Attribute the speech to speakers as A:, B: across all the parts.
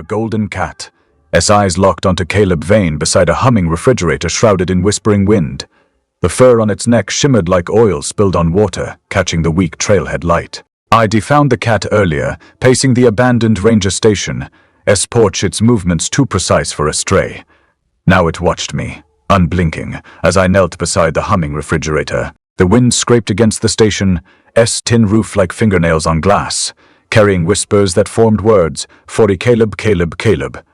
A: golden cat. Eyes locked onto Caleb Vane beside a humming refrigerator shrouded in whispering wind. The fur on its neck shimmered like oil spilled on water, catching the weak trailhead light. I'd found the cat earlier, pacing the abandoned ranger station, porch, its movements too precise for a stray. Now it watched me, unblinking, as I knelt beside the humming refrigerator. The wind scraped against the station's tin roof like fingernails on glass, carrying whispers that formed words, "40 Caleb, Caleb, Caleb."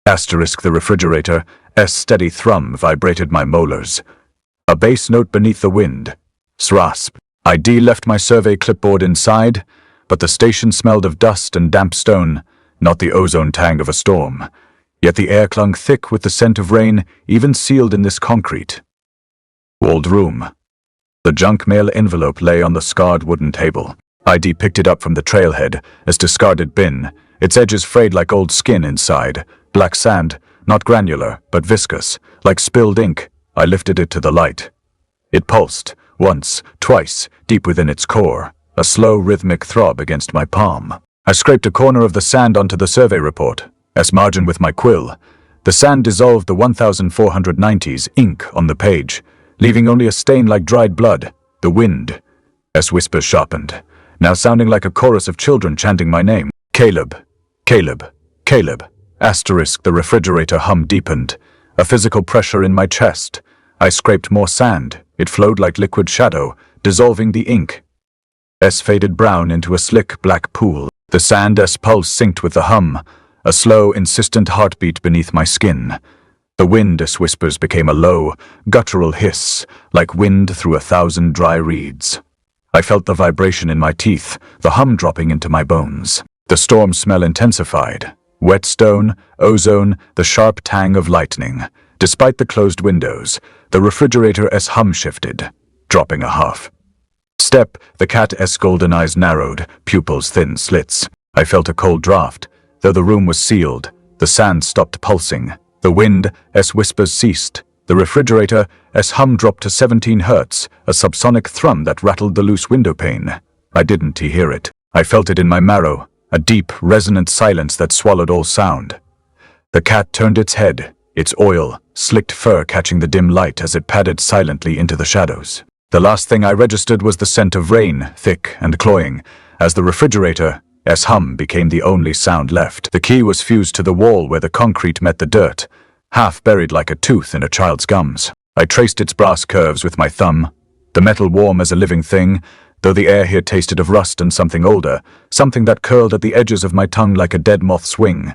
A: Asterisk the refrigerator's steady thrum vibrated my molars. A bass note beneath the wind. Srasp. ID left my survey clipboard inside, but the station smelled of dust and damp stone, not the ozone tang of a storm. Yet the air clung thick with the scent of rain, even sealed in this concrete. Walled room. The junk mail envelope lay on the scarred wooden table. ID picked it up from the trailhead, a discarded bin, its edges frayed like old skin inside. Black sand, not granular, but viscous, like spilled ink. I lifted it to the light. It pulsed, once, twice, deep within its core, a slow rhythmic throb against my palm. I scraped a corner of the sand onto the survey report's margin with my quill. The sand dissolved the 1490's ink on the page, leaving only a stain like dried blood. The wind's whispers sharpened, now sounding like a chorus of children chanting my name. Caleb, Caleb, Caleb. Asterisk the refrigerator hum deepened, a physical pressure in my chest. I scraped more sand. It flowed like liquid shadow, dissolving the ink. Faded brown into a slick black pool. The sand's pulse synced with the hum, a slow, insistent heartbeat beneath my skin. The wind's whispers became a low, guttural hiss, like wind through 1,000 dry reeds. I felt the vibration in my teeth, the hum dropping into my bones. The storm smell intensified. Wet stone, ozone, the sharp tang of lightning. Despite the closed windows, the refrigerator's hum shifted, dropping a half step. The cat's golden eyes narrowed, pupils thin slits. I felt a cold draft. Though the room was sealed, the sand stopped pulsing. The wind's whispers ceased. The refrigerator's hum dropped to 17 hertz, a subsonic thrum that rattled the loose window pane. I didn't hear it. I felt it in my marrow, a deep, resonant silence that swallowed all sound. The cat turned its head, its oil, slicked fur catching the dim light as it padded silently into the shadows. The last thing I registered was the scent of rain, thick and cloying, as the refrigerator's hum became the only sound left. The key was fused to the wall where the concrete met the dirt, half buried like a tooth in a child's gums. I traced its brass curves with my thumb, the metal warm as a living thing, though the air here tasted of rust and something older, something that curled at the edges of my tongue like a dead moth's wing.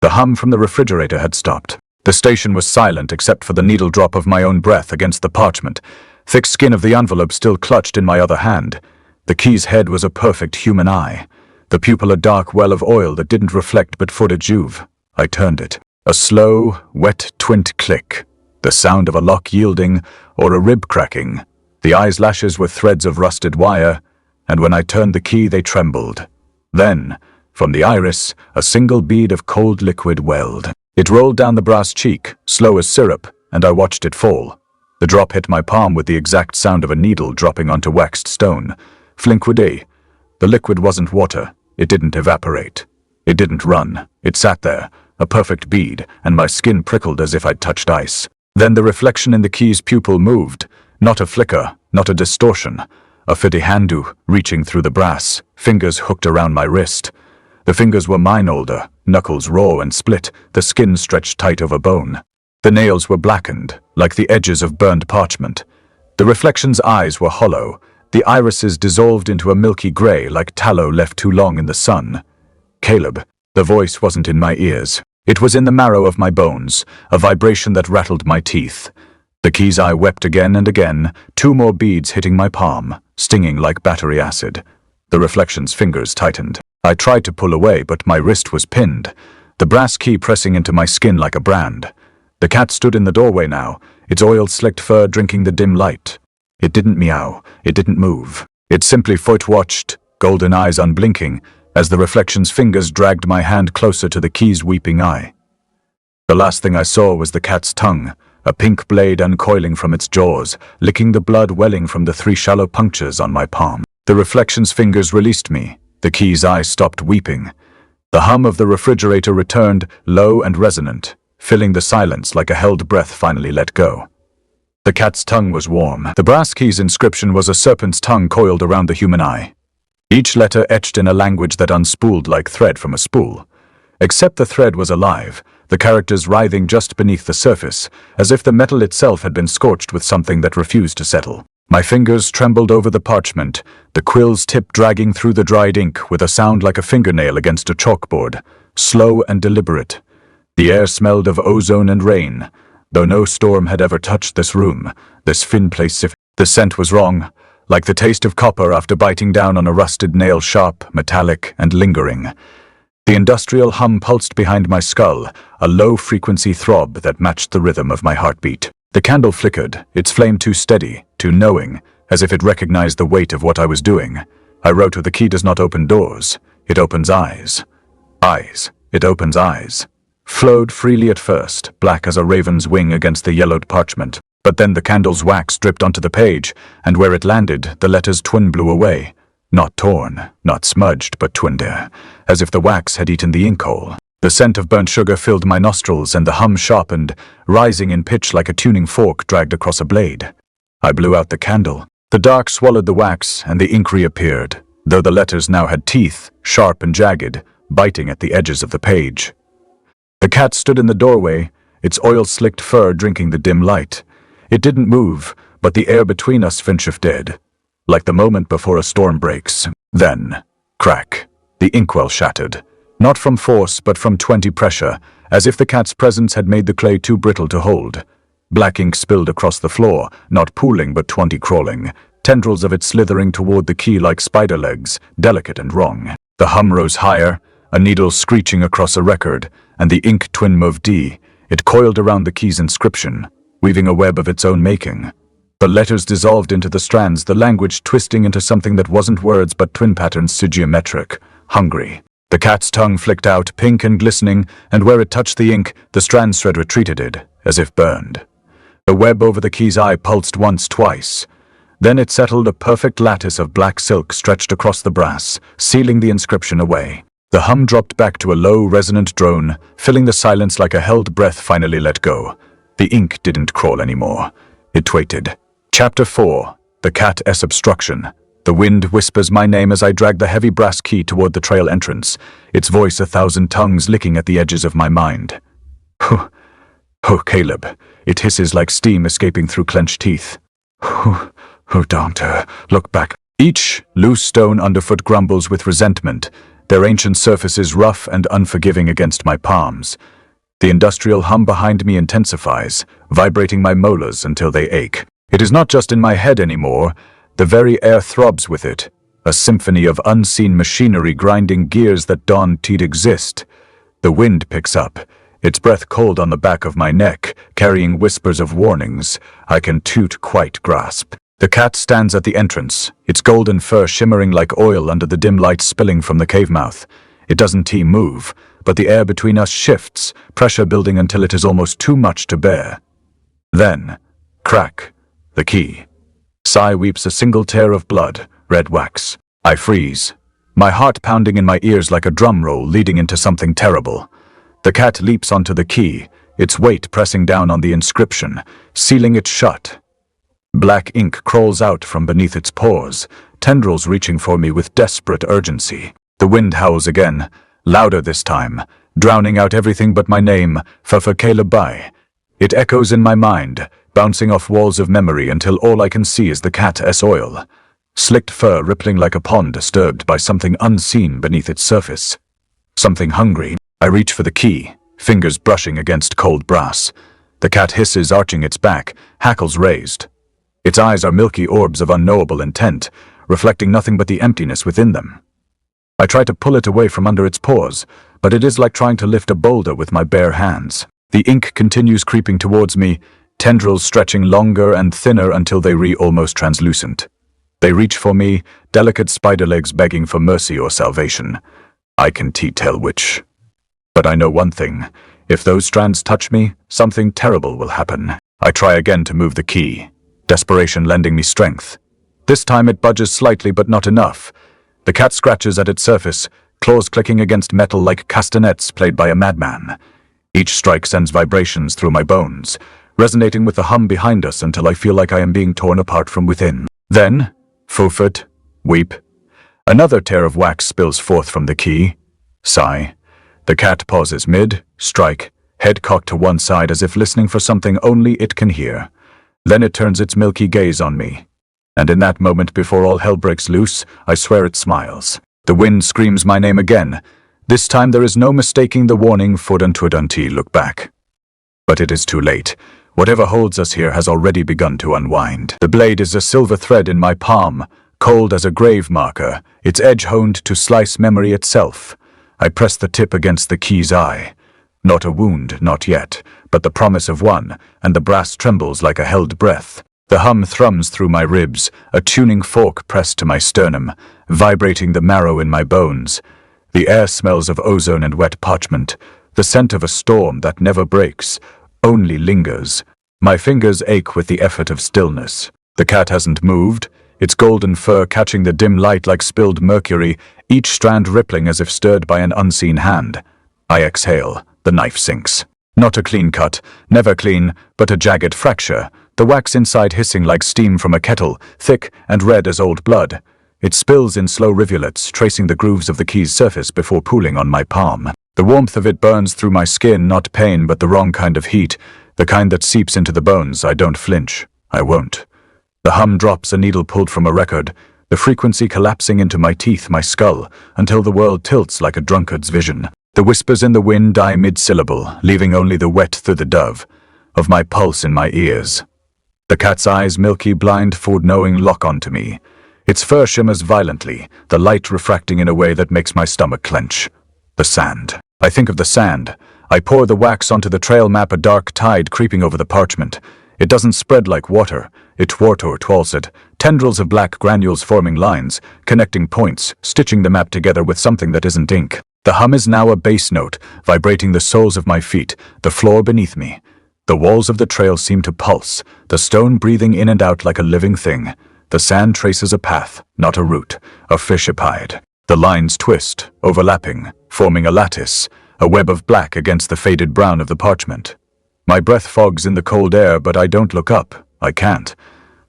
A: The hum from the refrigerator had stopped. The station was silent except for the needle drop of my own breath against the parchment, thick skin of the envelope still clutched in my other hand. The key's head was a perfect human eye, the pupil a dark well of oil that didn't reflect but fought a juve. I turned it. A slow, wet twint click, the sound of a lock yielding or a rib cracking. The eye's lashes were threads of rusted wire, and when I turned the key they trembled. Then, from the iris, a single bead of cold liquid welled. It rolled down the brass cheek, slow as syrup, and I watched it fall. The drop hit my palm with the exact sound of a needle dropping onto waxed stone. Flinkwidee. The liquid wasn't water. It didn't evaporate. It didn't run. It sat there, a perfect bead, and my skin prickled as if I'd touched ice. Then the reflection in the key's pupil moved. Not a flicker, not a distortion. A fidihandu reaching through the brass, fingers hooked around my wrist. The fingers were mine older, knuckles raw and split, the skin stretched tight over bone. The nails were blackened, like the edges of burned parchment. The reflection's eyes were hollow, the irises dissolved into a milky gray like tallow left too long in the sun. Caleb. The voice wasn't in my ears. It was in the marrow of my bones, a vibration that rattled my teeth. The key's eye wept again and again, 2 more beads hitting my palm, stinging like battery acid. The reflection's fingers tightened. I tried to pull away, but my wrist was pinned, the brass key pressing into my skin like a brand. The cat stood in the doorway now, its oil-slicked fur drinking the dim light. It didn't meow, it didn't move. It simply foot-watched, golden eyes unblinking, as the reflection's fingers dragged my hand closer to the key's weeping eye. The last thing I saw was the cat's tongue, a pink blade uncoiling from its jaws, licking the blood welling from the 3 shallow punctures on my palm. The reflection's fingers released me. The key's eyes stopped weeping. The hum of the refrigerator returned, low and resonant, filling the silence like a held breath finally let go. The cat's tongue was warm. The brass key's inscription was a serpent's tongue coiled around the human eye. Each letter etched in a language that unspooled like thread from a spool. Except the thread was alive, the characters writhing just beneath the surface, as if the metal itself had been scorched with something that refused to settle. My fingers trembled over the parchment, the quill's tip dragging through the dried ink with a sound like a fingernail against a chalkboard, slow and deliberate. The air smelled of ozone and rain. Though no storm had ever touched this room, this thin place, if the scent was wrong, like the taste of copper after biting down on a rusted nail, sharp, metallic, and lingering. The industrial hum pulsed behind my skull, a low-frequency throb that matched the rhythm of my heartbeat. The candle flickered, its flame too steady, too knowing, as if it recognized the weight of what I was doing. I wrote, "The key does not open doors, it opens eyes. Eyes, it opens eyes." Flowed freely at first, black as a raven's wing against the yellowed parchment. But then the candle's wax dripped onto the page, and where it landed, the letters twin blew away. Not torn, not smudged, but twinned, as if the wax had eaten the ink hole. The scent of burnt sugar filled my nostrils, and the hum sharpened, rising in pitch like a tuning fork dragged across a blade. I blew out the candle. The dark swallowed the wax, and the ink reappeared, though the letters now had teeth, sharp and jagged, biting at the edges of the page. The cat stood in the doorway, its oil-slicked fur drinking the dim light. It didn't move, but the air between us shifted, like the moment before a storm breaks. Then, crack, the inkwell shattered. Not from force, but from 20 pressure, as if the cat's presence had made the clay too brittle to hold. Black ink spilled across the floor, not pooling but 20 crawling, tendrils of it slithering toward the key like spider legs, delicate and wrong. The hum rose higher, a needle screeching across a record, and the ink twin moved D. It coiled around the key's inscription, weaving a web of its own making. The letters dissolved into the strands, the language twisting into something that wasn't words but twin patterns, geometric, hungry. The cat's tongue flicked out, pink and glistening, and where it touched the ink, the strand thread retreated, as if burned. The web over the key's eye pulsed once, twice. Then it settled, a perfect lattice of black silk stretched across the brass, sealing the inscription away. The hum dropped back to a low, resonant drone, filling the silence like a held breath finally let go. The ink didn't crawl anymore. It waited. Chapter 4. The Cat's Obstruction. The wind whispers my name as I drag the heavy brass key toward the trail entrance, its voice 1,000 tongues licking at the edges of my mind. Oh, Caleb. It hisses like steam escaping through clenched teeth. Oh, don't look back. Each loose stone underfoot grumbles with resentment, their ancient surfaces rough and unforgiving against my palms. The industrial hum behind me intensifies, vibrating my molars until they ache. It is not just in my head anymore, the very air throbs with it, a symphony of unseen machinery grinding gears that dawn't to exist. The wind picks up, its breath cold on the back of my neck, carrying whispers of warnings I can toot quite grasp. The cat stands at the entrance, its golden fur shimmering like oil under the dim light spilling from the cave mouth. It doesn't move, but the air between us shifts, pressure building until it is almost too much to bear. Then, crack, the key. Sigh weeps a single tear of blood, red wax. I freeze, my heart pounding in my ears like a drum roll leading into something terrible. The cat leaps onto the key, its weight pressing down on the inscription, sealing it shut. Black ink crawls out from beneath its pores, tendrils reaching for me with desperate urgency. The wind howls again, louder this time, drowning out everything but my name, for Caleb Vane. It echoes in my mind, bouncing off walls of memory until all I can see is the cat's oil. Slicked fur rippling like a pond disturbed by something unseen beneath its surface. Something hungry. I reach for the key, fingers brushing against cold brass. The cat hisses, arching its back, hackles raised. Its eyes are milky orbs of unknowable intent, reflecting nothing but the emptiness within them. I try to pull it away from under its paws, but it is like trying to lift a boulder with my bare hands. The ink continues creeping towards me, tendrils stretching longer and thinner until they almost translucent. They reach for me, delicate spider legs begging for mercy or salvation. I can tell which. But I know one thing. If those strands touch me, something terrible will happen. I try again to move the key, desperation lending me strength. This time it budges slightly but not enough. The cat scratches at its surface, claws clicking against metal like castanets played by a madman. Each strike sends vibrations through my bones, resonating with the hum behind us until I feel like I am being torn apart from within. Then, forfeit, weep. Another tear of wax spills forth from the key. Sigh. The cat pauses mid-strike, head cocked to one side as if listening for something only it can hear. Then it turns its milky gaze on me. And in that moment before all hell breaks loose, I swear it smiles. The wind screams my name again. This time there is no mistaking the warning Forduntudanti, look back. But it is too late. Whatever holds us here has already begun to unwind. The blade is a silver thread in my palm, cold as a grave marker, its edge honed to slice memory itself. I press the tip against the key's eye. Not a wound, not yet, but the promise of one, and the brass trembles like a held breath. The hum thrums through my ribs, a tuning fork pressed to my sternum, vibrating the marrow in my bones. The air smells of ozone and wet parchment, the scent of a storm that never breaks, only lingers. My fingers ache with the effort of stillness. The cat hasn't moved, its golden fur catching the dim light like spilled mercury, each strand rippling as if stirred by an unseen hand. I exhale. The knife sinks. Not a clean cut, never clean, but a jagged fracture, the wax inside hissing like steam from a kettle, thick and red as old blood. It spills in slow rivulets, tracing the grooves of the key's surface before pooling on my palm. The warmth of it burns through my skin, not pain, but the wrong kind of heat, the kind that seeps into the bones. I don't flinch. I won't. The hum drops, a needle pulled from a record, the frequency collapsing into my teeth, my skull, until the world tilts like a drunkard's vision. The whispers in the wind die mid-syllable, leaving only the wet through the dove of my pulse in my ears. The cat's eyes, milky, blind, foreknowing, lock onto me. Its fur shimmers violently, the light refracting in a way that makes my stomach clench. The sand. I think of the sand. I pour the wax onto the trail map, a dark tide creeping over the parchment. It doesn't spread like water. It twalls it, tendrils of black granules forming lines, connecting points, stitching the map together with something that isn't ink. The hum is now a bass note, vibrating the soles of my feet, the floor beneath me. The walls of the trail seem to pulse, the stone breathing in and out like a living thing. The sand traces a path, not a route, a fishapide. The lines twist, overlapping, forming a lattice, a web of black against the faded brown of the parchment. My breath fogs in the cold air, but I don't look up. I can't.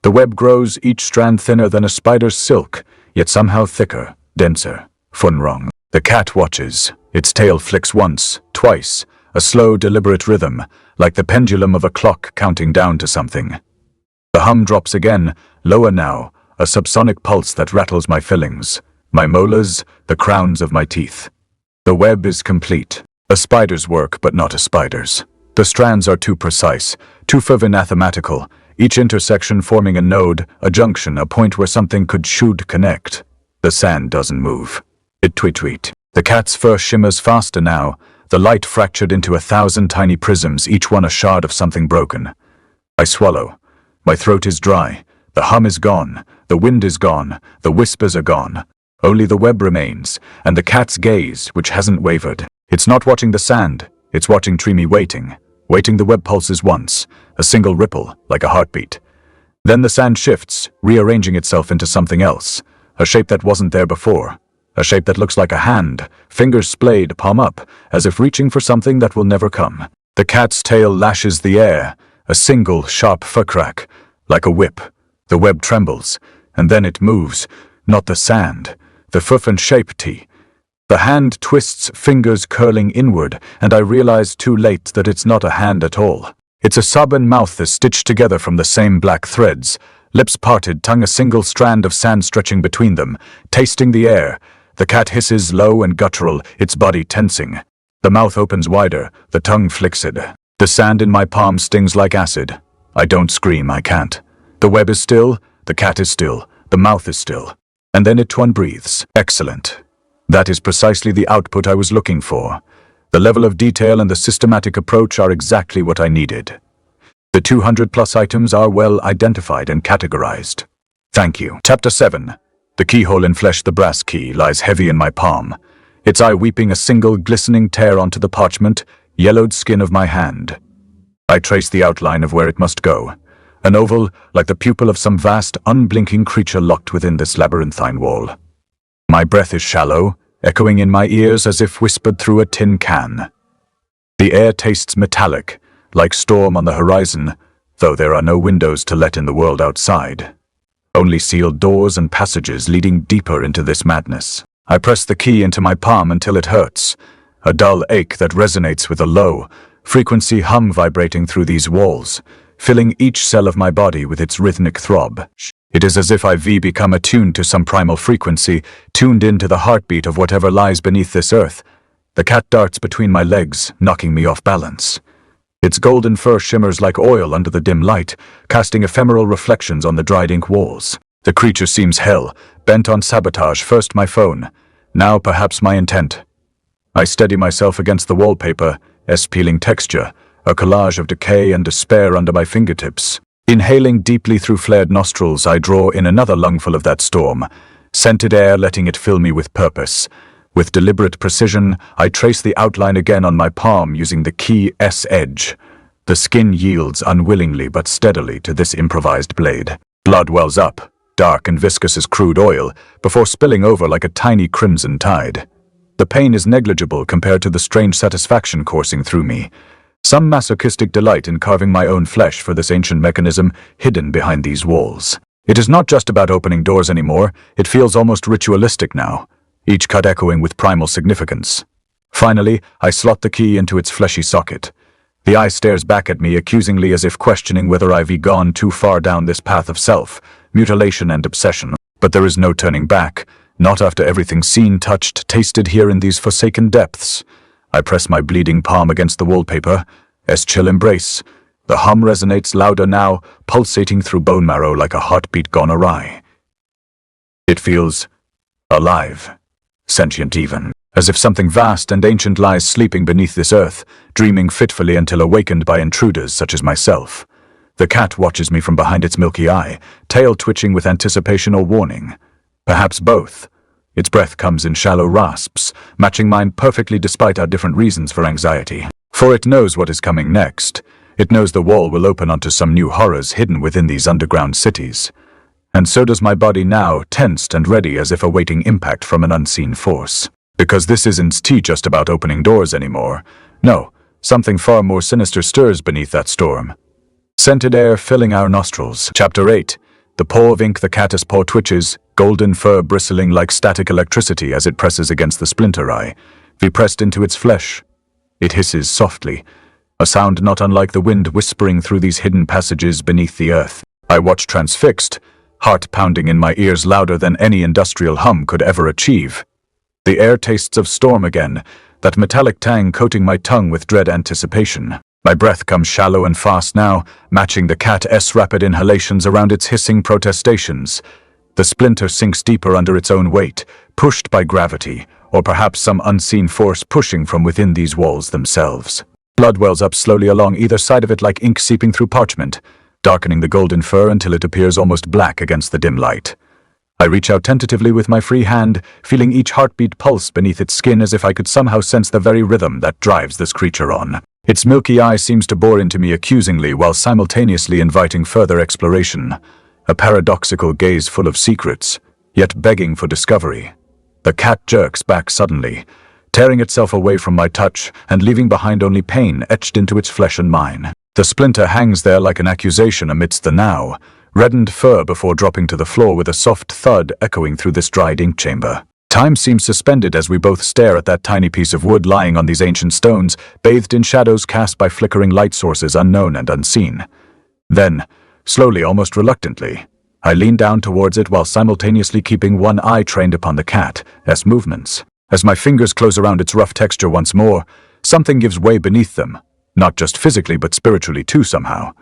A: The web grows, each strand thinner than a spider's silk, yet somehow thicker, denser. Funwrong. The cat watches. Its tail flicks once, twice, a slow, deliberate rhythm, like the pendulum of a clock counting down to something. The hum drops again, lower now, a subsonic pulse that rattles my fillings, my molars, the crowns of my teeth. The web is complete. A spider's work, but not a spider's. The strands are too precise, too mathematical, each intersection forming a node, a junction, a point where something should connect. The sand doesn't move. It tweet. The cat's fur shimmers faster now, the light fractured into 1,000 tiny prisms, each one a shard of something broken. I swallow. My throat is dry. The hum is gone. The wind is gone. The whispers are gone. Only the web remains, and the cat's gaze, which hasn't wavered. It's not watching the sand. It's watching me waiting. Waiting. The web pulses once, a single ripple, like a heartbeat. Then the sand shifts, rearranging itself into something else, a shape that wasn't there before. A shape that looks like a hand, fingers splayed, palm up, as if reaching for something that will never come. The cat's tail lashes the air, a single, sharp fur crack, like a whip. The web trembles, and then it moves, not the sand, the foof and shape T. The hand twists, fingers curling inward, and I realize too late that it's not a hand at all. It's a stubborn mouth that's stitched together from the same black threads, lips parted, tongue a single strand of sand stretching between them, tasting the air. The cat hisses low and guttural, its body tensing. The mouth opens wider, the tongue flexed. The sand in my palm stings like acid. I don't scream, I can't. The web is still, the cat is still, the mouth is still. And then it one breathes. Excellent. That is precisely the output I was looking for. The level of detail and the systematic approach are exactly what I needed. The 200+ items are well identified and categorized. Thank you. Chapter 7. The keyhole in flesh, the brass key, lies heavy in my palm, its eye weeping a single glistening tear onto the parchment, yellowed skin of my hand. I trace the outline of where it must go, an oval like the pupil of some vast, unblinking creature locked within this labyrinthine wall. My breath is shallow, echoing in my ears as if whispered through a tin can. The air tastes metallic, like storm on the horizon, though there are no windows to let in the world outside. Only sealed doors and passages leading deeper into this madness. I press the key into my palm until it hurts, a dull ache that resonates with a low, frequency hum vibrating through these walls, filling each cell of my body with its rhythmic throb. It is as if I've become attuned to some primal frequency, tuned into the heartbeat of whatever lies beneath this earth. The cat darts between my legs, knocking me off balance. Its golden fur shimmers like oil under the dim light, casting ephemeral reflections on the dried ink walls. The creature seems hell, bent on sabotage, first my phone, now perhaps my intent. I steady myself against the wallpaper, peeling texture, a collage of decay and despair under my fingertips. Inhaling deeply through flared nostrils, I draw in another lungful of that storm, scented air letting it fill me with purpose. With deliberate precision, I trace the outline again on my palm using the key S edge. The skin yields unwillingly but steadily to this improvised blade. Blood wells up, dark and viscous as crude oil, before spilling over like a tiny crimson tide. The pain is negligible compared to the strange satisfaction coursing through me. Some masochistic delight in carving my own flesh for this ancient mechanism hidden behind these walls. It is not just about opening doors anymore, it feels almost ritualistic now, each cut echoing with primal significance. Finally, I slot the key into its fleshy socket. The eye stares back at me accusingly as if questioning whether I've gone too far down this path of self, mutilation and obsession. But there is no turning back, not after everything seen, touched, tasted here in these forsaken depths. I press my bleeding palm against the wallpaper, chill embrace. The hum resonates louder now, pulsating through bone marrow like a heartbeat gone awry. It feels alive, sentient even, as if something vast and ancient lies sleeping beneath this earth, dreaming fitfully until awakened by intruders such as myself. The cat watches me from behind its milky eye, tail twitching with anticipation or warning. Perhaps both. Its breath comes in shallow rasps, matching mine perfectly despite our different reasons for anxiety. For it knows what is coming next. It knows the wall will open onto some new horrors hidden within these underground cities. And so does my body now, tensed and ready as if awaiting impact from an unseen force. Because this isn't just about opening doors anymore. No, something far more sinister stirs beneath that storm. Scented air filling our nostrils. Chapter 8. The paw of ink, the catus paw twitches, golden fur bristling like static electricity as it presses against the splinter eye, pressed into its flesh. It hisses softly, a sound not unlike the wind whispering through these hidden passages beneath the earth. I watch transfixed, heart pounding in my ears louder than any industrial hum could ever achieve. The air tastes of storm again, that metallic tang coating my tongue with dread anticipation. My breath comes shallow and fast now, matching the cat's rapid inhalations around its hissing protestations. The splinter sinks deeper under its own weight, pushed by gravity, or perhaps some unseen force pushing from within these walls themselves. Blood wells up slowly along either side of it like ink seeping through parchment, darkening the golden fur until it appears almost black against the dim light. I reach out tentatively with my free hand, feeling each heartbeat pulse beneath its skin as if I could somehow sense the very rhythm that drives this creature on. Its milky eye seems to bore into me accusingly while simultaneously inviting further exploration, a paradoxical gaze full of secrets, yet begging for discovery. The cat jerks back suddenly, tearing itself away from my touch and leaving behind only pain etched into its flesh and mine. The splinter hangs there like an accusation amidst the now reddened fur before dropping to the floor with a soft thud echoing through this dried ink chamber. Time seems suspended as we both stare at that tiny piece of wood lying on these ancient stones, bathed in shadows cast by flickering light sources unknown and unseen. Then, slowly, almost reluctantly, I lean down towards it while simultaneously keeping one eye trained upon the cat's movements. As my fingers close around its rough texture once more, something gives way beneath them, not just physically but spiritually too somehow.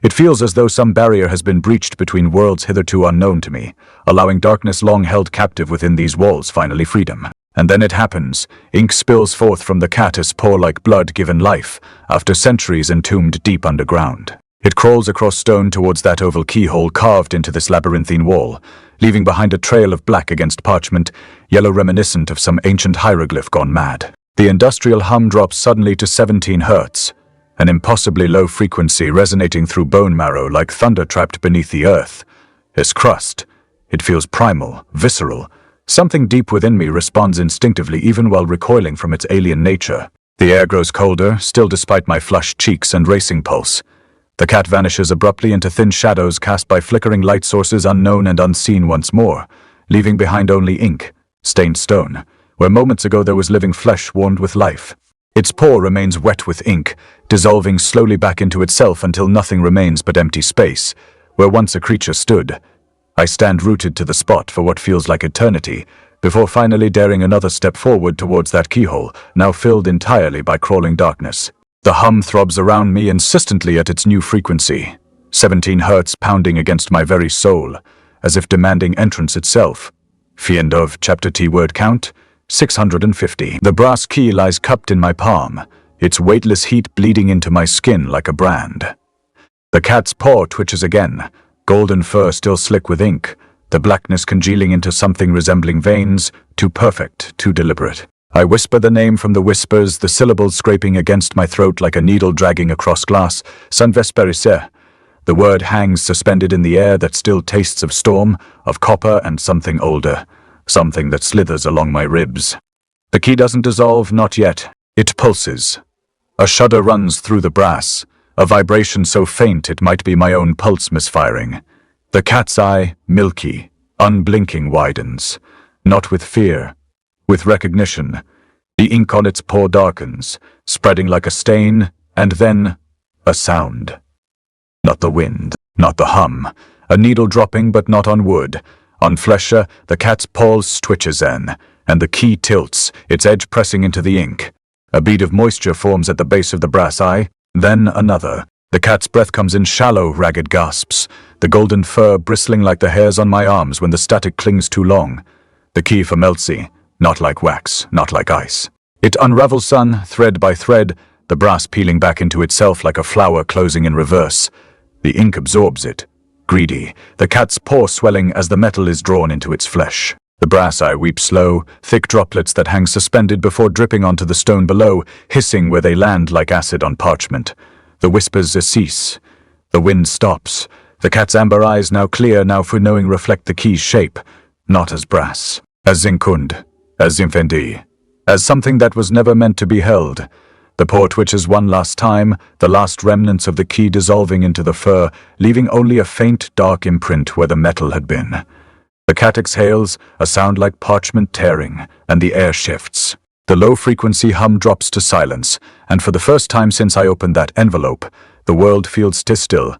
A: It feels as though some barrier has been breached between worlds hitherto unknown to me, allowing darkness long held captive within these walls finally freedom. And then it happens. Ink spills forth from the cat's paw like blood given life, after centuries entombed deep underground. It crawls across stone towards that oval keyhole carved into this labyrinthine wall, leaving behind a trail of black against parchment, yellow reminiscent of some ancient hieroglyph gone mad. The industrial hum drops suddenly to 17 hertz, an impossibly low frequency resonating through bone marrow like thunder trapped beneath the earth. Its crust, it feels primal, visceral, Something deep within me responds instinctively even while recoiling from its alien nature. The air grows colder, still despite my flushed cheeks and racing pulse. The cat vanishes abruptly into thin shadows cast by flickering light sources unknown and unseen once more, leaving behind only ink, stained stone, where moments ago there was living flesh warmed with life. Its paw remains wet with ink, dissolving slowly back into itself until nothing remains but empty space, where once a creature stood. I stand rooted to the spot for what feels like eternity, before finally daring another step forward towards that keyhole, now filled entirely by crawling darkness. The hum throbs around me insistently at its new frequency, 17 hertz pounding against my very soul, as if demanding entrance itself. Fiend of chapter T word count, 650. The brass key lies cupped in my palm, its weightless heat bleeding into my skin like a brand. The cat's paw twitches again, golden fur still slick with ink, the blackness congealing into something resembling veins, too perfect, too deliberate. I whisper the name from the whispers, the syllables scraping against my throat like a needle dragging across glass. San Vesperise. The word hangs suspended in the air that still tastes of storm, of copper and something older. Something that slithers along my ribs. The key doesn't dissolve, not yet. It pulses. A shudder runs through the brass, a vibration so faint it might be my own pulse misfiring. The cat's eye, milky, unblinking, widens. Not with fear, with recognition. The ink on its paw darkens, spreading like a stain, and then a sound. Not the wind, not the hum. A needle dropping, but not on wood. On flesher, the cat's pulse twitches then, and the key tilts, its edge pressing into the ink. A bead of moisture forms at the base of the brass eye, then another. The cat's breath comes in shallow, ragged gasps, the golden fur bristling like the hairs on my arms when the static clings too long. The key for Melzi, not like wax, not like ice. It unravels thread by thread, the brass peeling back into itself like a flower closing in reverse. The ink absorbs it. Greedy, the cat's paw swelling as the metal is drawn into its flesh. The brass eye weeps slow, thick droplets that hang suspended before dripping onto the stone below, hissing where they land like acid on parchment. The whispers cease. The wind stops. The cat's amber eyes, now clear, now for knowing, reflect the key's shape, not as brass, as zinkund, as zimfendi, as something that was never meant to be held. The paw twitches one last time, the last remnants of the key dissolving into the fur, leaving only a faint, dark imprint where the metal had been. The cat exhales, a sound like parchment tearing, and the air shifts. The low-frequency hum drops to silence, and for the first time since I opened that envelope, the world feels still,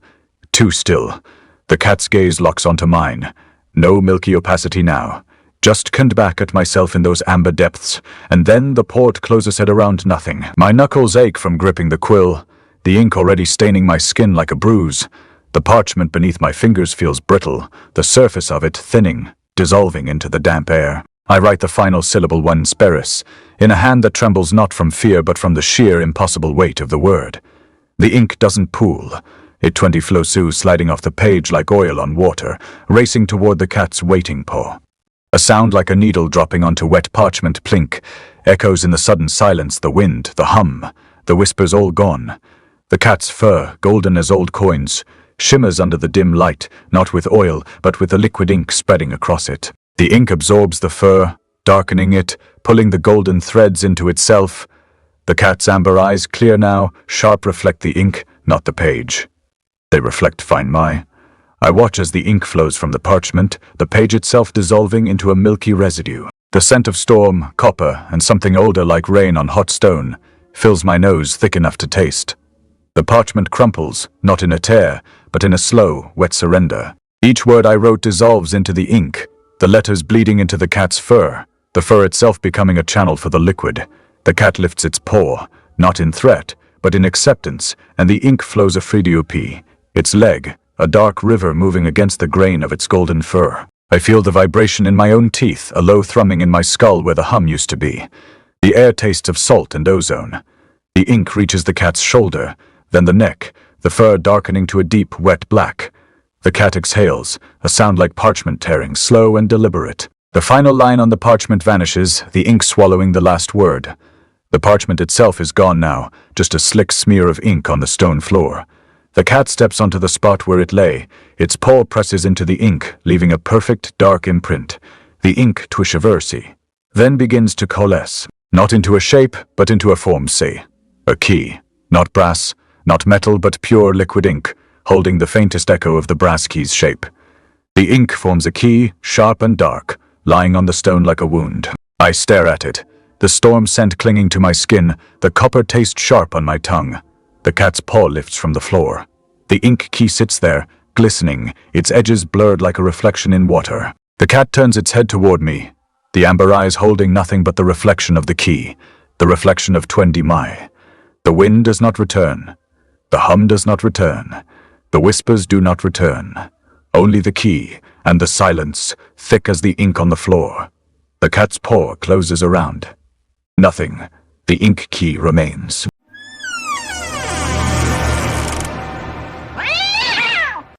A: too still. The cat's gaze locks onto mine. No milky opacity now. Just conned back at myself in those amber depths, and then the port closes at around nothing. My knuckles ache from gripping the quill, the ink already staining my skin like a bruise. The parchment beneath my fingers feels brittle, the surface of it thinning, dissolving into the damp air. I write the final syllable one speris, in a hand that trembles not from fear but from the sheer impossible weight of the word. The ink doesn't pool. It 20 flows sliding off the page like oil on water, racing toward the cat's waiting paw. A sound like a needle dropping onto wet parchment plink, echoes in the sudden silence, the wind, the hum, the whispers all gone. The cat's fur, golden as old coins, shimmers under the dim light, not with oil, but with the liquid ink spreading across it. The ink absorbs the fur, darkening it, pulling the golden threads into itself. The cat's amber eyes, clear now, sharp, reflect the ink, not the page. They reflect fine my. I watch as the ink flows from the parchment, the page itself dissolving into a milky residue. The scent of storm, copper, and something older like rain on hot stone fills my nose thick enough to taste. The parchment crumples, not in a tear, but in a slow, wet surrender. Each word I wrote dissolves into the ink, the letters bleeding into the cat's fur, the fur itself becoming a channel for the liquid. The cat lifts its paw, not in threat, but in acceptance, and the ink flows a fridiupi, its leg, a dark river moving against the grain of its golden fur. I feel the vibration in my own teeth, a low thrumming in my skull where the hum used to be. The air tastes of salt and ozone. The ink reaches the cat's shoulder, then the neck, the fur darkening to a deep, wet black. The cat exhales, a sound like parchment tearing, slow and deliberate. The final line on the parchment vanishes, the ink swallowing the last word. The parchment itself is gone now, just a slick smear of ink on the stone floor. The cat steps onto the spot where it lay. Its paw presses into the ink, leaving a perfect, dark imprint. The ink twishiversi, then begins to coalesce, not into a shape, but into a form, say, a key. Not brass, not metal, but pure liquid ink, holding the faintest echo of the brass key's shape. The ink forms a key, sharp and dark, lying on the stone like a wound. I stare at it, the storm scent clinging to my skin, the copper taste sharp on my tongue. The cat's paw lifts from the floor. The ink key sits there, glistening, its edges blurred like a reflection in water. The cat turns its head toward me, the amber eyes holding nothing but the reflection of the key, the reflection of Twendi Mai. The wind does not return. The hum does not return. The whispers do not return. Only the key, and the silence, thick as the ink on the floor. The cat's paw closes around. Nothing. The ink key remains.